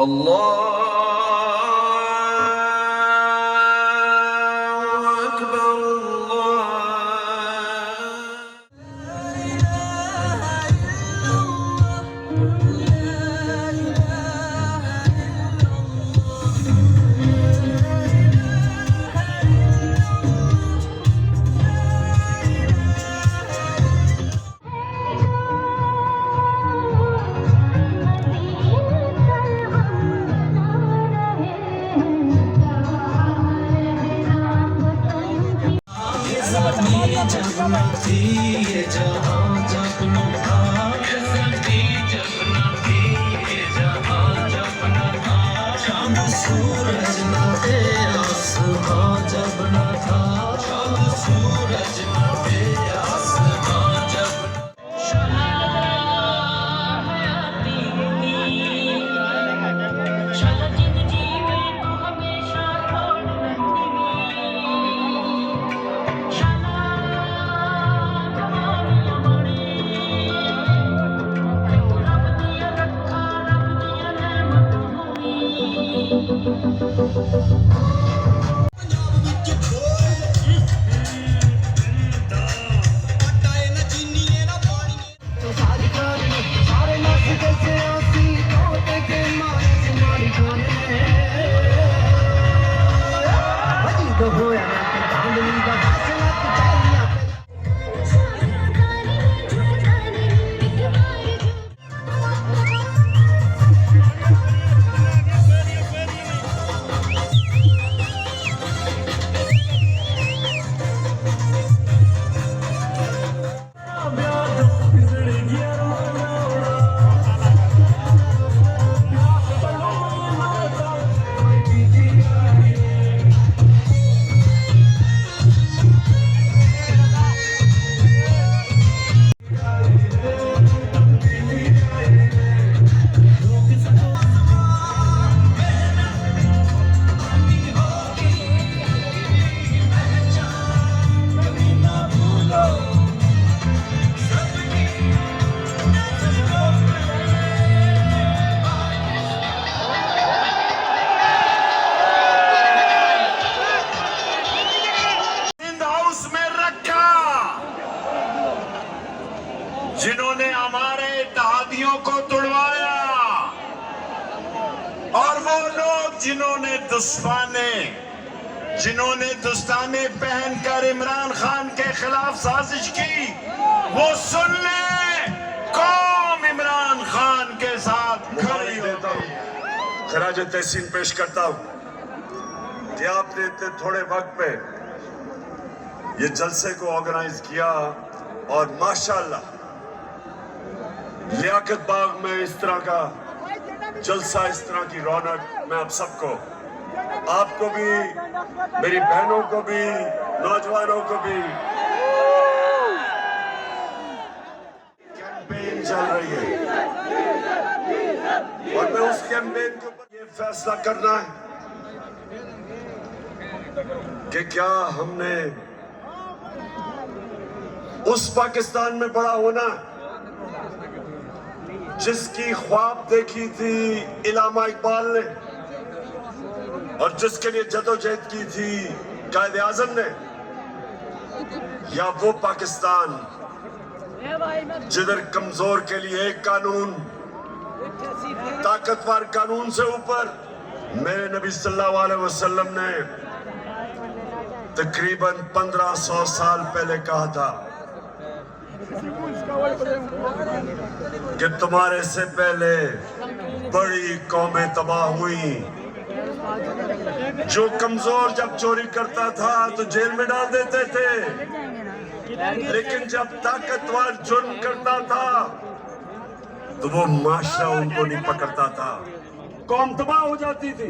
अल्लाहु अकबर जगमगती ये जहां जगना था, जगमगती जगमगती ये जहां जगना था, चांद सूरज न थे आसमां जब न था, चांद सूरज न थे आसमां जब जिन्होंने हमारे इत्तेहादियों को तुड़वाया, और वो लोग जिन्होंने दस्ताने पहनकर इमरान खान के खिलाफ साजिश की, वो सुन ले, कौम इमरान खान के साथ खड़ी देता हूँ। खराज तहसीन पेश करता हूँ कि आपने इतने थोड़े वक्त पे ये जलसे को ऑर्गेनाइज किया, और माशाल्लाह लियाकत बाग में इस तरह का जलसा, इस तरह की रौनक, मैं आप सबको, आपको भी, मेरी बहनों को भी, नौजवानों को भी, कैंपेन चल रही है, और मैं उस कैंपेन के ऊपर ये फैसला करना है कि क्या हमने उस पाकिस्तान में बड़ा होना जिसकी ख्वाब देखी थी इलामा इकबाल ने, और जिसके लिए जदोजहद की थी कायदे आजम ने, या वो पाकिस्तान जिधर कमजोर के लिए एक कानून, ताकतवर कानून से ऊपर, मेरे नबी सल्लल्लाहु अलैहि वसल्लम ने तकरीबन 1500 साल पहले कहा था कि तुम्हारे से पहले बड़ी कौमें तबाह हुई। जो कमजोर जब चोरी करता था तो जेल में डाल देते थे, लेकिन जब ताकतवर जुर्म करता था तो वो माशरा उनको नहीं पकड़ता था, कौम तबाह हो जाती थी।